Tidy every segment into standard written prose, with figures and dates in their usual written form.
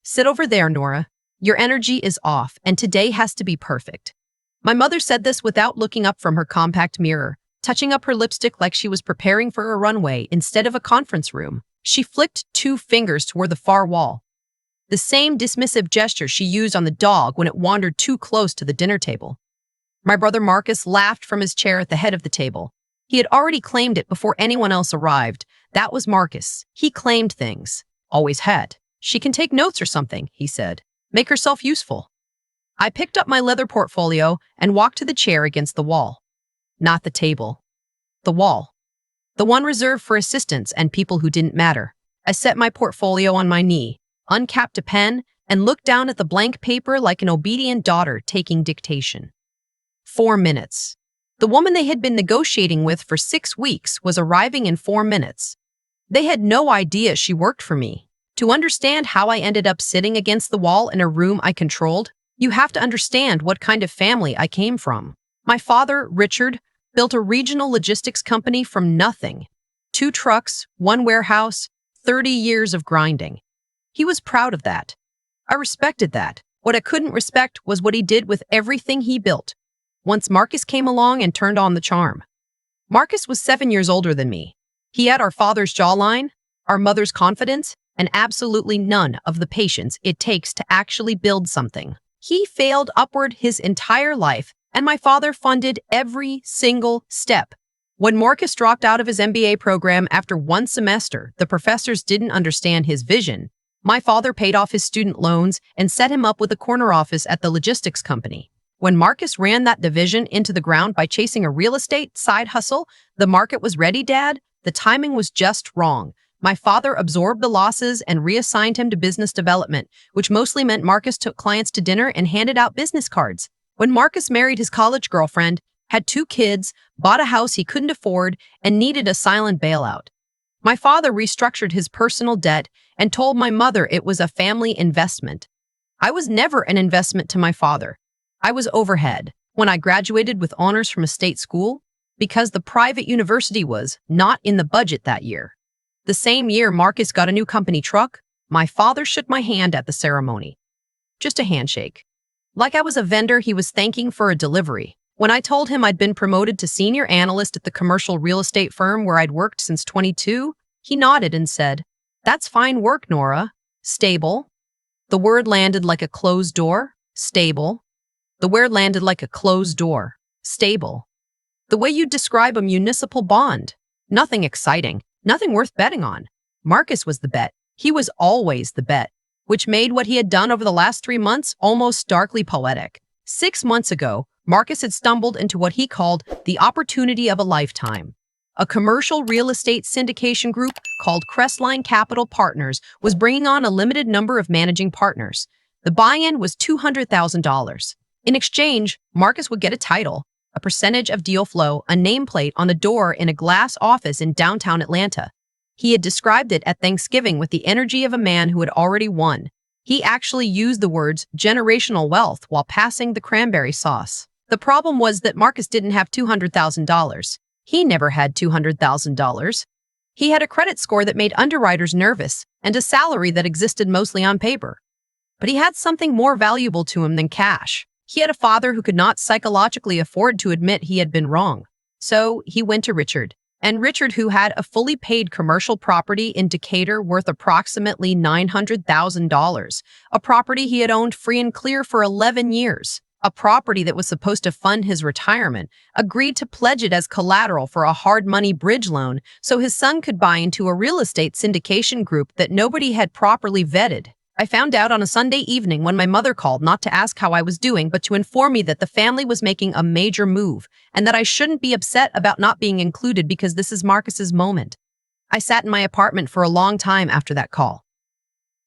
Sit over there, Nora. Your energy is off, and today has to be perfect. My mother said this without looking up from her compact mirror, touching up her lipstick like she was preparing for a runway instead of a conference room. She flicked 2 fingers toward the far wall. The same dismissive gesture she used on the dog when it wandered too close to the dinner table. My brother Marcus laughed from his chair at the head of the table. He had already claimed it before anyone else arrived. That was Marcus. He claimed things. Always had. She can take notes or something, he said. Make herself useful. I picked up my leather portfolio and walked to the chair against the wall. Not the table. The wall. The one reserved for assistants and people who didn't matter. I set my portfolio on my knee, uncapped a pen, and looked down at the blank paper like an obedient daughter taking dictation. 4 minutes. The woman they had been negotiating with for 6 weeks was arriving in 4 minutes. They had no idea she worked for me. To understand how I ended up sitting against the wall in a room I controlled, you have to understand what kind of family I came from. My father, Richard, built a regional logistics company from nothing. 2 trucks, 1 warehouse, 30 years of grinding. He was proud of that. I respected that. What I couldn't respect was what he did with everything he built. Once Marcus came along and turned on the charm. Marcus was 7 years older than me. He had our father's jawline, our mother's confidence, and absolutely none of the patience it takes to actually build something. He failed upward his entire life, and my father funded every single step. When Marcus dropped out of his MBA program after 1 semester, the professors didn't understand his vision. My father paid off his student loans and set him up with a corner office at the logistics company. When Marcus ran that division into the ground by chasing a real estate side hustle, the market was ready, Dad. The timing was just wrong. My father absorbed the losses and reassigned him to business development, which mostly meant Marcus took clients to dinner and handed out business cards. When Marcus married his college girlfriend, had 2 kids, bought a house he couldn't afford, and needed a silent bailout. My father restructured his personal debt and told my mother it was a family investment. I was never an investment to my father. I was overhead. When I graduated with honors from a state school, because the private university was not in the budget that year. The same year Marcus got a new company truck, my father shook my hand at the ceremony. Just a handshake. Like I was a vendor he was thanking for a delivery. When I told him I'd been promoted to senior analyst at the commercial real estate firm where I'd worked since 22, he nodded and said, "That's fine work, Nora. Stable." The word landed like a closed door. Stable. The word landed like a closed door. Stable. The way you describe a municipal bond. Nothing exciting. Nothing worth betting on. Marcus was the bet. He was always the bet, which made what he had done over the last 3 months almost starkly poetic. 6 months ago, Marcus had stumbled into what he called the opportunity of a lifetime. A commercial real estate syndication group called Crestline Capital Partners was bringing on a limited number of managing partners. The buy-in was $200,000. In exchange, Marcus would get a title, a percentage of deal flow, a nameplate on a door in a glass office in downtown Atlanta. He had described it at Thanksgiving with the energy of a man who had already won. He actually used the words generational wealth while passing the cranberry sauce. The problem was that Marcus didn't have $200,000. He never had $200,000. He had a credit score that made underwriters nervous and a salary that existed mostly on paper. But he had something more valuable to him than cash. He had a father who could not psychologically afford to admit he had been wrong. So he went to Richard. And Richard, who had a fully paid commercial property in Decatur worth approximately $900,000, a property he had owned free and clear for 11 years, a property that was supposed to fund his retirement, agreed to pledge it as collateral for a hard money bridge loan so his son could buy into a real estate syndication group that nobody had properly vetted. I found out on a Sunday evening when my mother called, not to ask how I was doing, but to inform me that the family was making a major move and that I shouldn't be upset about not being included because this is Marcus's moment. I sat in my apartment for a long time after that call.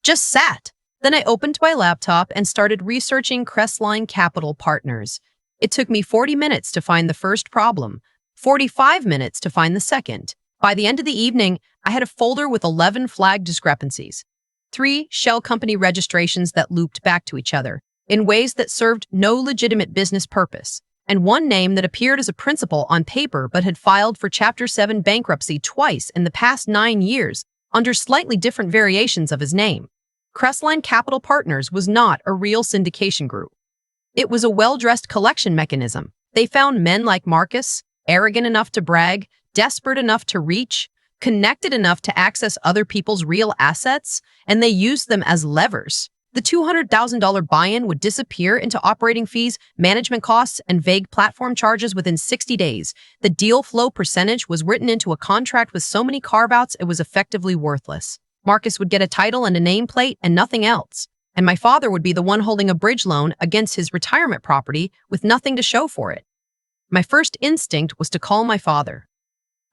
Just sat. Then I opened my laptop and started researching Crestline Capital Partners. It took me 40 minutes to find the first problem, 45 minutes to find the second. By the end of the evening, I had a folder with 11 flagged discrepancies. 3 shell company registrations that looped back to each other in ways that served no legitimate business purpose, and 1 name that appeared as a principal on paper but had filed for Chapter 7 bankruptcy twice in the past 9 years under slightly different variations of his name. Crestline Capital Partners was not a real syndication group. It was a well-dressed collection mechanism. They found men like Marcus, arrogant enough to brag, desperate enough to reach, connected enough to access other people's real assets, and they used them as levers. The $200,000 buy-in would disappear into operating fees, management costs, and vague platform charges within 60 days. The deal flow percentage was written into a contract with so many carve-outs it was effectively worthless. Marcus would get a title and a nameplate and nothing else. And my father would be the one holding a bridge loan against his retirement property with nothing to show for it. My first instinct was to call my father.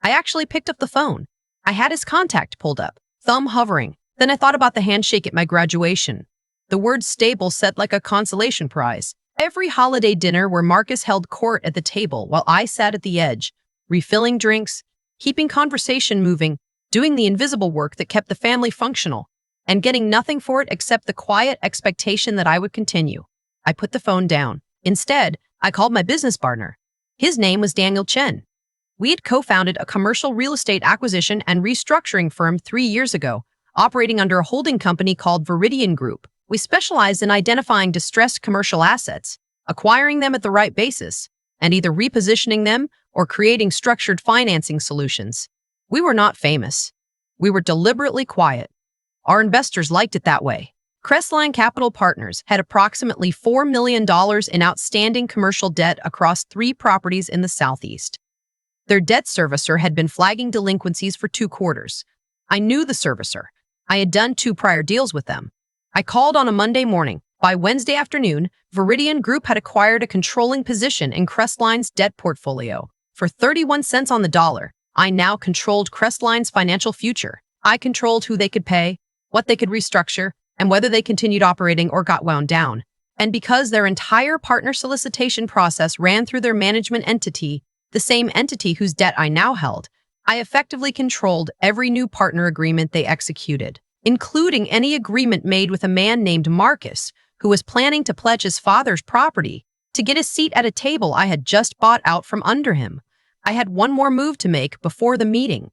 I actually picked up the phone. I had his contact pulled up, thumb hovering. Then I thought about the handshake at my graduation. The word stable set like a consolation prize. Every holiday dinner where Marcus held court at the table while I sat at the edge, refilling drinks, keeping conversation moving, doing the invisible work that kept the family functional, and getting nothing for it except the quiet expectation that I would continue. I put the phone down. Instead, I called my business partner. His name was Daniel Chen. We had co-founded a commercial real estate acquisition and restructuring firm 3 years ago, operating under a holding company called Viridian Group. We specialized in identifying distressed commercial assets, acquiring them at the right basis, and either repositioning them or creating structured financing solutions. We were not famous. We were deliberately quiet. Our investors liked it that way. Crestline Capital Partners had approximately $4 million in outstanding commercial debt across 3 properties in the Southeast. Their debt servicer had been flagging delinquencies for 2 quarters. I knew the servicer. I had done 2 prior deals with them. I called on a Monday morning. By Wednesday afternoon, Viridian Group had acquired a controlling position in Crestline's debt portfolio. For 31 cents on the dollar, I now controlled Crestline's financial future. I controlled who they could pay, what they could restructure, and whether they continued operating or got wound down. And because their entire partner solicitation process ran through their management entity, the same entity whose debt I now held, I effectively controlled every new partner agreement they executed, including any agreement made with a man named Marcus, who was planning to pledge his father's property to get a seat at a table I had just bought out from under him. I had one more move to make before the meeting.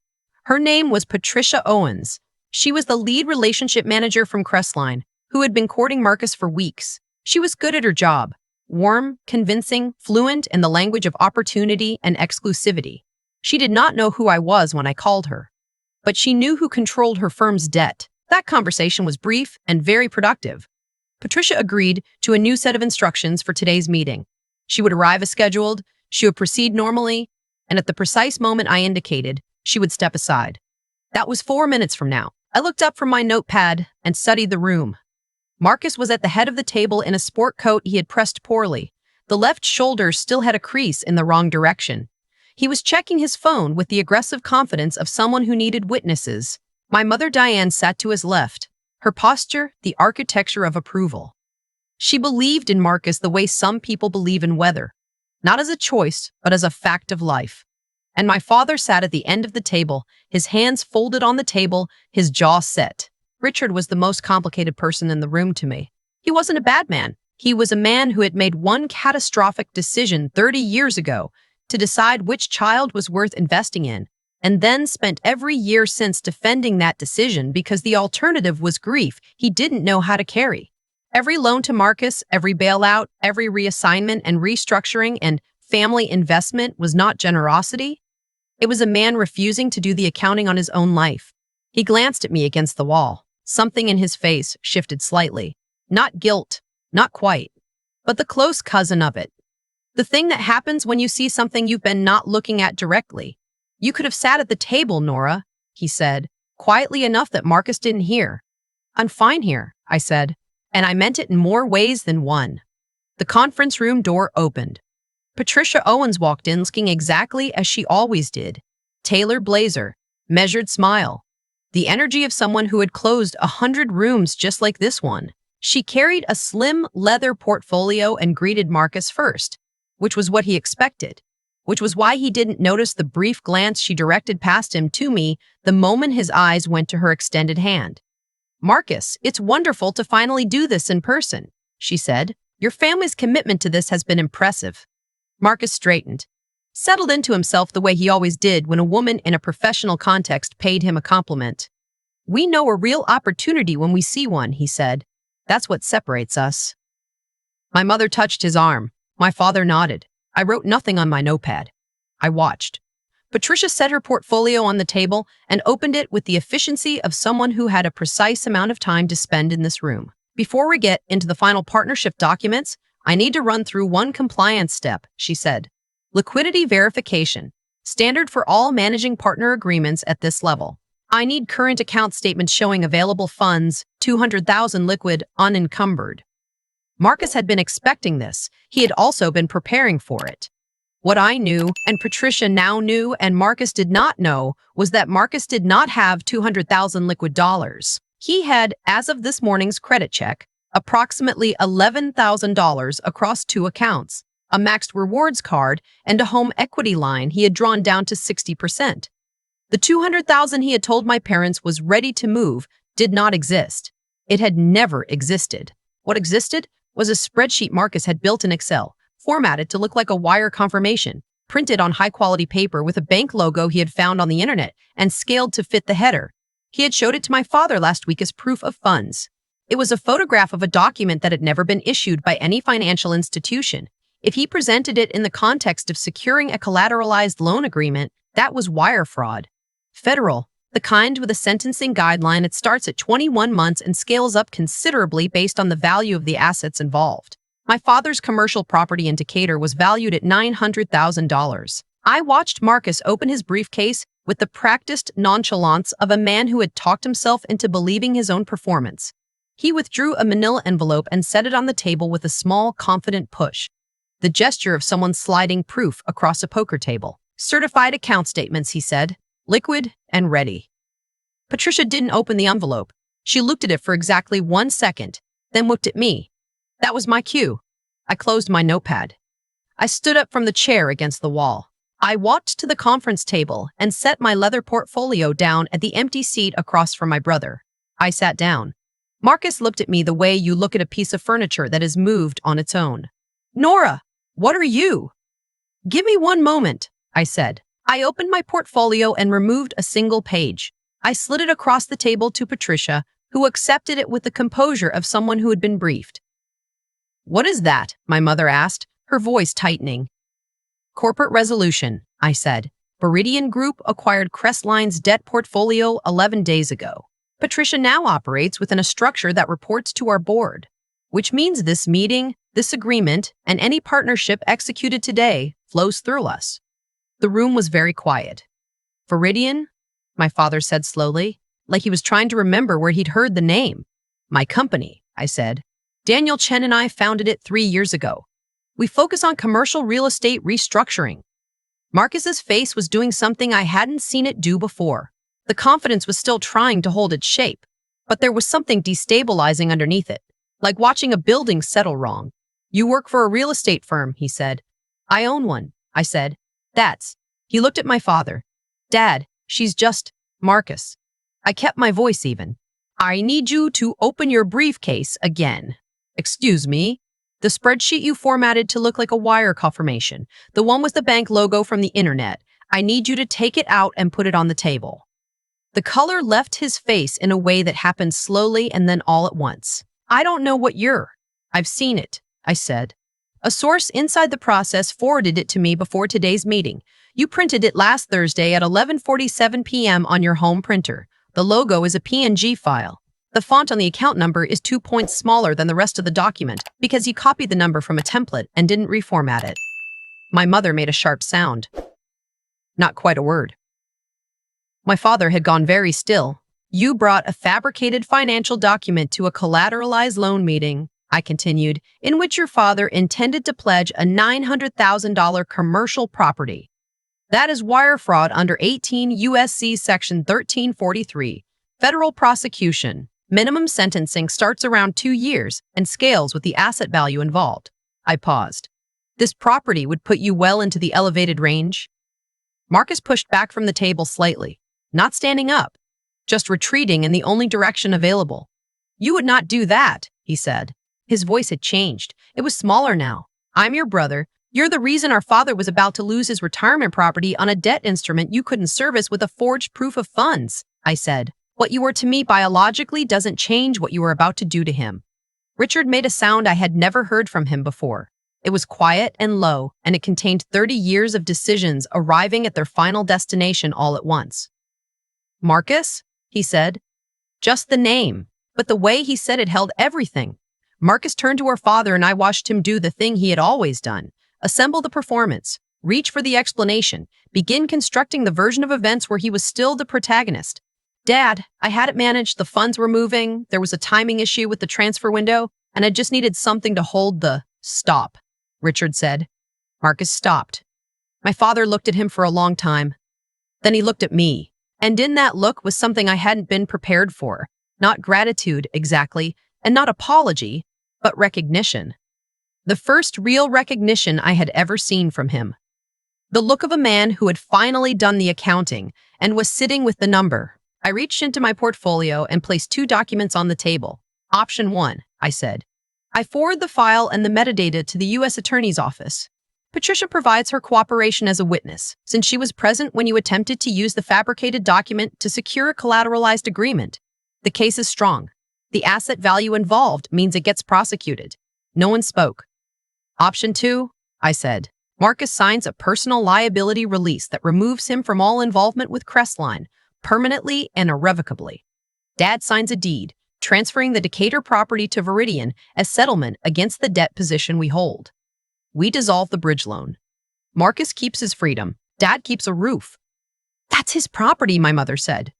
Her name was Patricia Owens. She was the lead relationship manager from Crestline, who had been courting Marcus for weeks. She was good at her job, warm, convincing, fluent in the language of opportunity and exclusivity. She did not know who I was when I called her, but she knew who controlled her firm's debt. That conversation was brief and very productive. Patricia agreed to a new set of instructions for today's meeting. She would arrive as scheduled, she would proceed normally, and at the precise moment I indicated, she would step aside. That was 4 minutes from now. I looked up from my notepad and studied the room. Marcus was at the head of the table in a sport coat he had pressed poorly. The left shoulder still had a crease in the wrong direction. He was checking his phone with the aggressive confidence of someone who needed witnesses. My mother Diane sat to his left, her posture the architecture of approval. She believed in Marcus the way some people believe in weather, not as a choice, but as a fact of life. And my father sat at the end of the table, his hands folded on the table, his jaw set. Richard was the most complicated person in the room to me. He wasn't a bad man. He was a man who had made one catastrophic decision 30 years ago to decide which child was worth investing in, and then spent every year since defending that decision because the alternative was grief he didn't know how to carry. Every loan to Marcus, every bailout, every reassignment and restructuring and family investment was not generosity. It was a man refusing to do the accounting on his own life. He glanced at me against the wall. Something in his face shifted slightly. Not guilt, not quite, but the close cousin of it. The thing that happens when you see something you've been not looking at directly. You could have sat at the table, Nora, he said, quietly enough that Marcus didn't hear. I'm fine here, I said, and I meant it in more ways than one. The conference room door opened. Patricia Owens walked in looking exactly as she always did. Tailored blazer, measured smile. The energy of someone who had closed 100 rooms just like this one. She carried a slim leather portfolio and greeted Marcus first, which was what he expected, which was why he didn't notice the brief glance she directed past him to me the moment his eyes went to her extended hand. Marcus, it's wonderful to finally do this in person, she said. Your family's commitment to this has been impressive. Marcus straightened, settled into himself the way he always did when a woman in a professional context paid him a compliment. We know a real opportunity when we see one, he said. That's what separates us. My mother touched his arm. My father nodded. I wrote nothing on my notepad. I watched. Patricia set her portfolio on the table and opened it with the efficiency of someone who had a precise amount of time to spend in this room. Before we get into the final partnership documents, I need to run through one compliance step, she said. Liquidity verification, standard for all managing partner agreements at this level. I need current account statements showing available funds, 200,000 liquid, unencumbered. Marcus had been expecting this. He had also been preparing for it. What I knew, and Patricia now knew, and Marcus did not know, was that Marcus did not have 200,000 liquid dollars. He had, as of this morning's credit check, approximately $11,000 across 2 accounts, a maxed rewards card, and a home equity line he had drawn down to 60%. The 200,000 he had told my parents was ready to move did not exist. It had never existed. What existed was a spreadsheet Marcus had built in Excel, formatted to look like a wire confirmation, printed on high-quality paper with a bank logo he had found on the internet and scaled to fit the header. He had showed it to my father last week as proof of funds. It was a photograph of a document that had never been issued by any financial institution. If he presented it in the context of securing a collateralized loan agreement, that was wire fraud. Federal, the kind with a sentencing guideline that starts at 21 months and scales up considerably based on the value of the assets involved. My father's commercial property in Decatur was valued at $900,000. I watched Marcus open his briefcase with the practiced nonchalance of a man who had talked himself into believing his own performance. He withdrew a manila envelope and set it on the table with a small, confident push, the gesture of someone sliding proof across a poker table. Certified account statements, he said, liquid and ready. Patricia didn't open the envelope. She looked at it for exactly 1 second, then looked at me. That was my cue. I closed my notepad. I stood up from the chair against the wall. I walked to the conference table and set my leather portfolio down at the empty seat across from my brother. I sat down. Marcus looked at me the way you look at a piece of furniture that is moved on its own. Nora, what are you? Give me 1 moment, I said. I opened my portfolio and removed a single page. I slid it across the table to Patricia, who accepted it with the composure of someone who had been briefed. What is that? My mother asked, her voice tightening. Corporate resolution, I said. Viridian Group acquired Crestline's debt portfolio 11 days ago. Patricia now operates within a structure that reports to our board, which means this meeting, this agreement, and any partnership executed today flows through us. The room was very quiet. Viridian? My father said slowly, like he was trying to remember where he'd heard the name. My company, I said. Daniel Chen and I founded it 3 years ago. We focus on commercial real estate restructuring. Marcus's face was doing something I hadn't seen it do before. The confidence was still trying to hold its shape, but there was something destabilizing underneath it, like watching a building settle wrong. You work for a real estate firm, he said. I own one, I said. That's. He looked at my father. Dad, she's just Marcus. I kept my voice even. I need you to open your briefcase again. Excuse me? The spreadsheet you formatted to look like a wire confirmation, the one with the bank logo from the internet. I need you to take it out and put it on the table. The color left his face in a way that happened slowly and then all at once. I don't know what you're. I've seen it, I said. A source inside the process forwarded it to me before today's meeting. You printed it last Thursday at 11:47 p.m. on your home printer. The logo is a PNG file. The font on the account number is 2 points smaller than the rest of the document because you copied the number from a template and didn't reformat it. My mother made a sharp sound. Not quite a word. My father had gone very still. You brought a fabricated financial document to a collateralized loan meeting, I continued, in which your father intended to pledge a $900,000 commercial property. That is wire fraud under 18 U.S.C. Section 1343, federal prosecution. Minimum sentencing starts around 2 years and scales with the asset value involved. I paused. This property would put you well into the elevated range? Marcus pushed back from the table slightly, not standing up, just retreating in the only direction available. You would not do that, he said. His voice had changed. It was smaller now. I'm your brother. You're the reason our father was about to lose his retirement property on a debt instrument you couldn't service with a forged proof of funds, I said. What you were to me biologically doesn't change what you are about to do to him. Richard made a sound I had never heard from him before. It was quiet and low, and it contained 30 years of decisions arriving at their final destination all at once. Marcus? He said. Just the name, but the way he said it held everything. Marcus turned to our father and I watched him do the thing he had always done. Assemble the performance, reach for the explanation, begin constructing the version of events where he was still the protagonist. Dad, I had it managed, the funds were moving, there was a timing issue with the transfer window, and I just needed something to hold the stop, Richard said. Marcus stopped. My father looked at him for a long time. Then he looked at me, and in that look was something I hadn't been prepared for. Not gratitude, exactly, and not apology, but recognition. The first real recognition I had ever seen from him. The look of a man who had finally done the accounting and was sitting with the number. I reached into my portfolio and placed 2 documents on the table. Option 1, I said. I forward the file and the metadata to the U.S. Attorney's Office. Patricia provides her cooperation as a witness, since she was present when you attempted to use the fabricated document to secure a collateralized agreement. The case is strong. The asset value involved means it gets prosecuted. No one spoke. Option 2, I said. Marcus signs a personal liability release that removes him from all involvement with Crestline, permanently and irrevocably. Dad signs a deed, transferring the Decatur property to Viridian as settlement against the debt position we hold. We dissolve the bridge loan. Marcus keeps his freedom. Dad keeps a roof. That's his property, my mother said.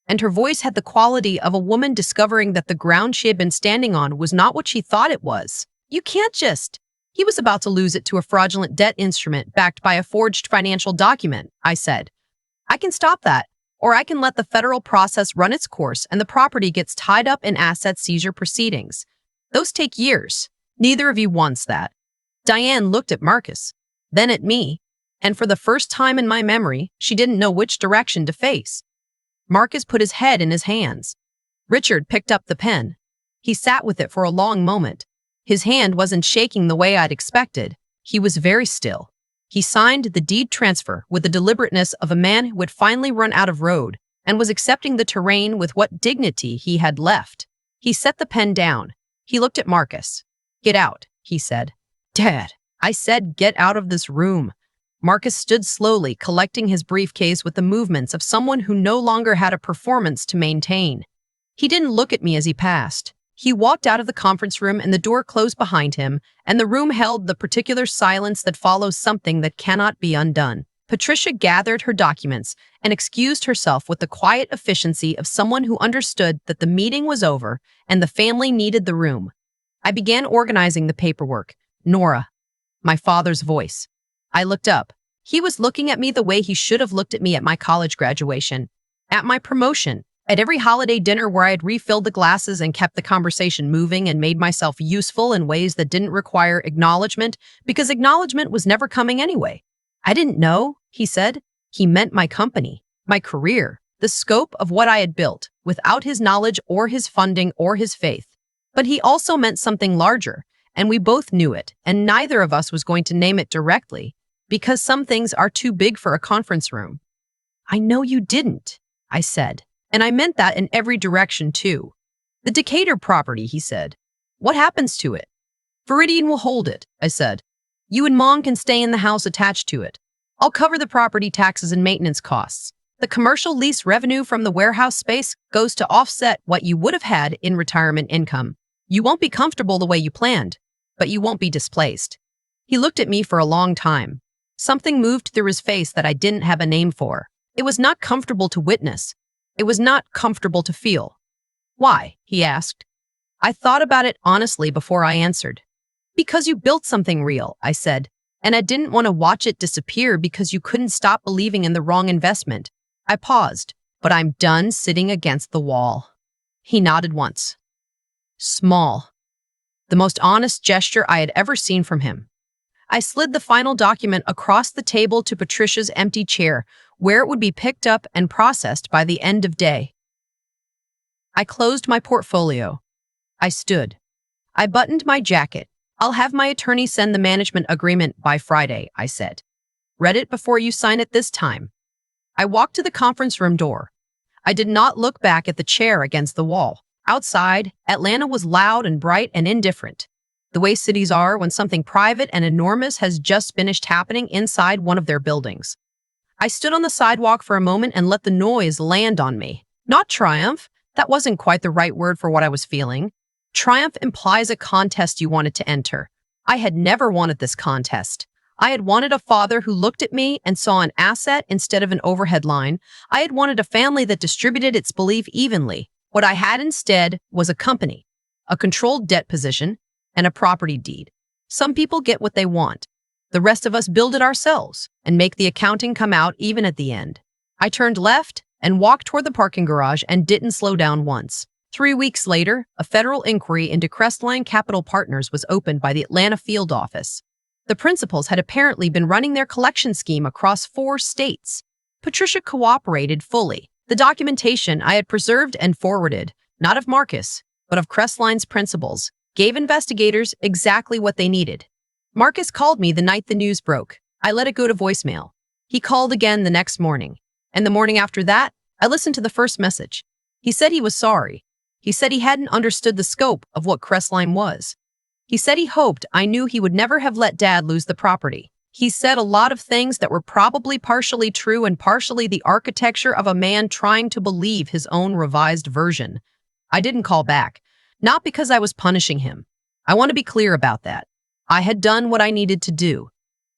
And her voice had the quality of a woman discovering that the ground she had been standing on was not what she thought it was. You can't just... He was about to lose it to a fraudulent debt instrument backed by a forged financial document, I said. I can stop that, or I can let the federal process run its course and the property gets tied up in asset seizure proceedings. Those take years. Neither of you wants that. Diane looked at Marcus, then at me, and for the first time in my memory, she didn't know which direction to face. Marcus put his head in his hands. Richard picked up the pen. He sat with it for a long moment. His hand wasn't shaking the way I'd expected. He was very still. He signed the deed transfer with the deliberateness of a man who had finally run out of road and was accepting the terrain with what dignity he had left. He set the pen down. He looked at Marcus. Get out, he said. Dad, I said get out of this room. Marcus stood slowly, collecting his briefcase with the movements of someone who no longer had a performance to maintain. He didn't look at me as he passed. He walked out of the conference room and the door closed behind him, and the room held the particular silence that follows something that cannot be undone. Patricia gathered her documents and excused herself with the quiet efficiency of someone who understood that the meeting was over and the family needed the room. I began organizing the paperwork. Nora, my father's voice. I looked up. He was looking at me the way he should have looked at me at my college graduation, at my promotion, at every holiday dinner where I had refilled the glasses and kept the conversation moving and made myself useful in ways that didn't require acknowledgement, because acknowledgement was never coming anyway. I didn't know, he said. He meant my company, my career, the scope of what I had built, without his knowledge or his funding or his faith. But he also meant something larger, and we both knew it, and neither of us was going to name it directly, because some things are too big for a conference room. I know you didn't, I said. And I meant that in every direction, too. The Decatur property, he said. What happens to it? Viridian will hold it, I said. You and Mom can stay in the house attached to it. I'll cover the property taxes and maintenance costs. The commercial lease revenue from the warehouse space goes to offset what you would have had in retirement income. You won't be comfortable the way you planned, but you won't be displaced. He looked at me for a long time. Something moved through his face that I didn't have a name for. It was not comfortable to witness. It was not comfortable to feel. Why? He asked. I thought about it honestly before I answered. Because you built something real, I said, and I didn't want to watch it disappear because you couldn't stop believing in the wrong investment. I paused, but I'm done sitting against the wall. He nodded once. Small. The most honest gesture I had ever seen from him. I slid the final document across the table to Patricia's empty chair, where it would be picked up and processed by the end of day. I closed my portfolio. I stood. I buttoned my jacket. I'll have my attorney send the management agreement by Friday, I said. Read it before you sign it this time. I walked to the conference room door. I did not look back at the chair against the wall. Outside, Atlanta was loud and bright and indifferent. The way cities are when something private and enormous has just finished happening inside one of their buildings. I stood on the sidewalk for a moment and let the noise land on me. Not triumph. That wasn't quite the right word for what I was feeling. Triumph implies a contest you wanted to enter. I had never wanted this contest. I had wanted a father who looked at me and saw an asset instead of an overhead line. I had wanted a family that distributed its belief evenly. What I had instead was a company, a controlled debt position, and a property deed. Some people get what they want. The rest of us build it ourselves and make the accounting come out even at the end. I turned left and walked toward the parking garage and didn't slow down once. 3 weeks later, a federal inquiry into Crestline Capital Partners was opened by the Atlanta field office. The principals had apparently been running their collection scheme across 4 states. Patricia cooperated fully. The documentation I had preserved and forwarded, not of Marcus, but of Crestline's principals, gave investigators exactly what they needed. Marcus called me the night the news broke. I let it go to voicemail. He called again the next morning. And the morning after that, I listened to the first message. He said he was sorry. He said he hadn't understood the scope of what Crestline was. He said he hoped I knew he would never have let Dad lose the property. He said a lot of things that were probably partially true and partially the architecture of a man trying to believe his own revised version. I didn't call back, not because I was punishing him. I want to be clear about that. I had done what I needed to do.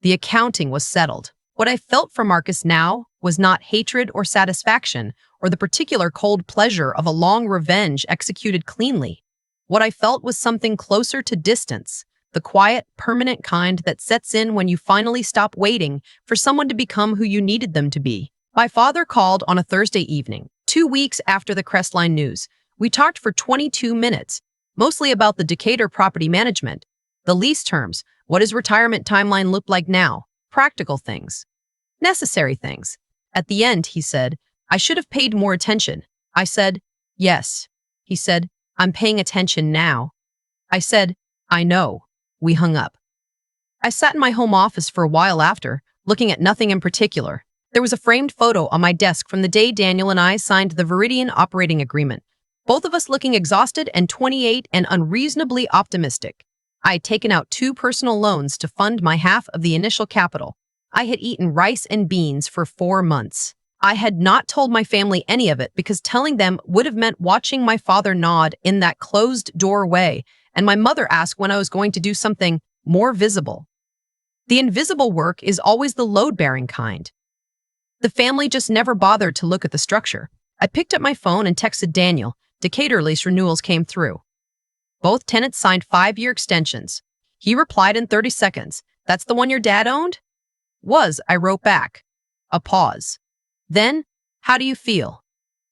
The accounting was settled. What I felt for Marcus now was not hatred or satisfaction or the particular cold pleasure of a long revenge executed cleanly. What I felt was something closer to distance, the quiet, permanent kind that sets in when you finally stop waiting for someone to become who you needed them to be. My father called on a Thursday evening, 2 weeks after the Crestline news. We talked for 22 minutes, mostly about the Decatur property management, the lease terms, what his retirement timeline looked like now, practical things, necessary things. At the end, he said, I should have paid more attention. I said, yes. He said, I'm paying attention now. I said, I know. We hung up. I sat in my home office for a while after, looking at nothing in particular. There was a framed photo on my desk from the day Daniel and I signed the Viridian operating agreement, both of us looking exhausted and 28 and unreasonably optimistic. I had taken out 2 personal loans to fund my half of the initial capital. I had eaten rice and beans for 4 months. I had not told my family any of it because telling them would have meant watching my father nod in that closed doorway and my mother ask when I was going to do something more visible. The invisible work is always the load-bearing kind. The family just never bothered to look at the structure. I picked up my phone and texted Daniel. Decatur lease renewals came through. Both tenants signed 5-year extensions. He replied in 30 seconds. That's the one your dad owned? Was, I wrote back. A pause. Then, how do you feel?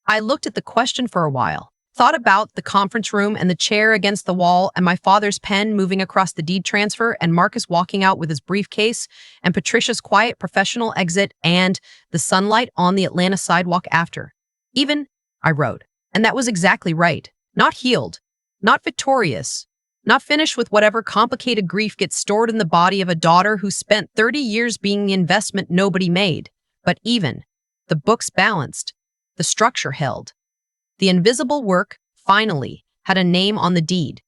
I looked at the question for a while, thought about the conference room and the chair against the wall and my father's pen moving across the deed transfer and Marcus walking out with his briefcase and Patricia's quiet professional exit and the sunlight on the Atlanta sidewalk after. Even, I wrote, and that was exactly right. Not healed, not victorious, not finished with whatever complicated grief gets stored in the body of a daughter who spent 30 years being the investment nobody made, but even. The books balanced, the structure held. The invisible work, finally, had a name on the deed.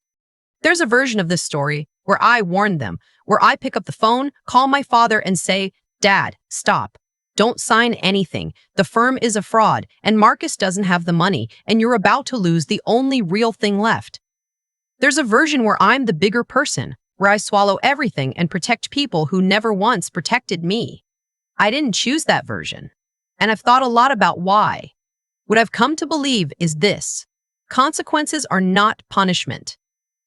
There's a version of this story where I warned them, where I pick up the phone, call my father and say, Dad, stop. Don't sign anything. The firm is a fraud, and Marcus doesn't have the money, and you're about to lose the only real thing left. There's a version where I'm the bigger person, where I swallow everything and protect people who never once protected me. I didn't choose that version. And I've thought a lot about why. What I've come to believe is this. Consequences are not punishment.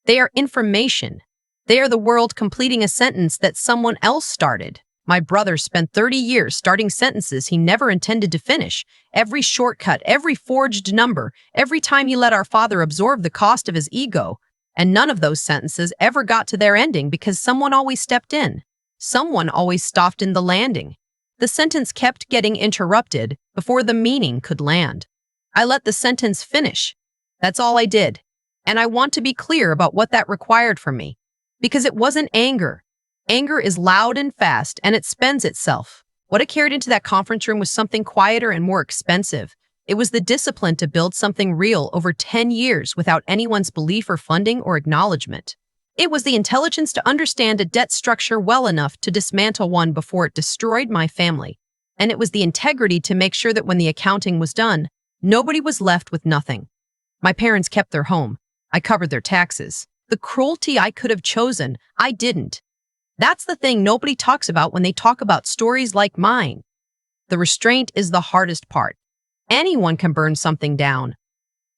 They are information. They are the world completing a sentence that someone else started. My brother spent 30 years starting sentences he never intended to finish. Every shortcut, every forged number, every time he let our father absorb the cost of his ego. And none of those sentences ever got to their ending because someone always stepped in. Someone always stopped in the landing. The sentence kept getting interrupted before the meaning could land. I let the sentence finish. That's all I did. And I want to be clear about what that required from me. Because it wasn't anger. Anger is loud and fast, and it spends itself. What I carried into that conference room was something quieter and more expensive. It was the discipline to build something real over 10 years without anyone's belief or funding or acknowledgement. It was the intelligence to understand a debt structure well enough to dismantle one before it destroyed my family. And it was the integrity to make sure that when the accounting was done, nobody was left with nothing. My parents kept their home. I covered their taxes. The cruelty I could have chosen, I didn't. That's the thing nobody talks about when they talk about stories like mine. The restraint is the hardest part. Anyone can burn something down.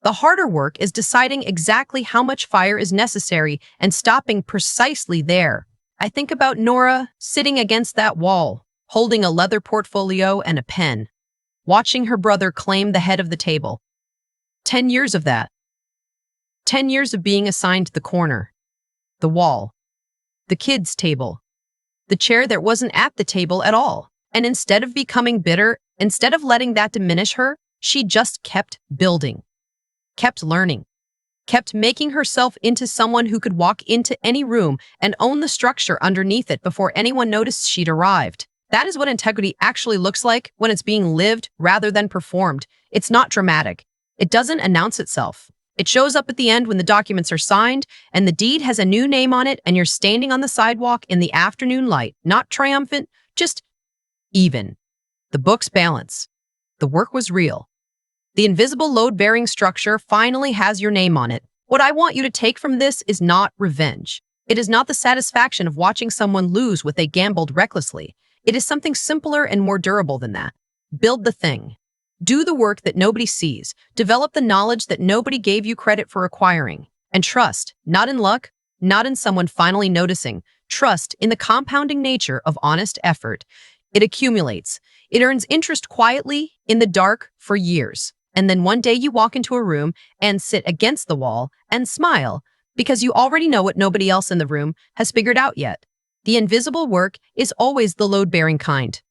The harder work is deciding exactly how much fire is necessary and stopping precisely there. I think about Nora sitting against that wall, holding a leather portfolio and a pen, watching her brother claim the head of the table. 10 years of that. 10 years of being assigned the corner, the wall, the kids' table, the chair that wasn't at the table at all. And instead of becoming bitter, instead of letting that diminish her, she just kept building, kept learning, kept making herself into someone who could walk into any room and own the structure underneath it before anyone noticed she'd arrived. That is what integrity actually looks like when it's being lived rather than performed. It's not dramatic. It doesn't announce itself. It shows up at the end when the documents are signed and the deed has a new name on it and you're standing on the sidewalk in the afternoon light, not triumphant, just even. The book's balance. The work was real. The invisible load-bearing structure finally has your name on it. What I want you to take from this is not revenge. It is not the satisfaction of watching someone lose what they gambled recklessly. It is something simpler and more durable than that. Build the thing. Do the work that nobody sees. Develop the knowledge that nobody gave you credit for acquiring. And trust, not in luck, not in someone finally noticing. Trust in the compounding nature of honest effort. It accumulates. It earns interest quietly in the dark for years. And then one day you walk into a room and sit against the wall and smile because you already know what nobody else in the room has figured out yet. The invisible work is always the load-bearing kind.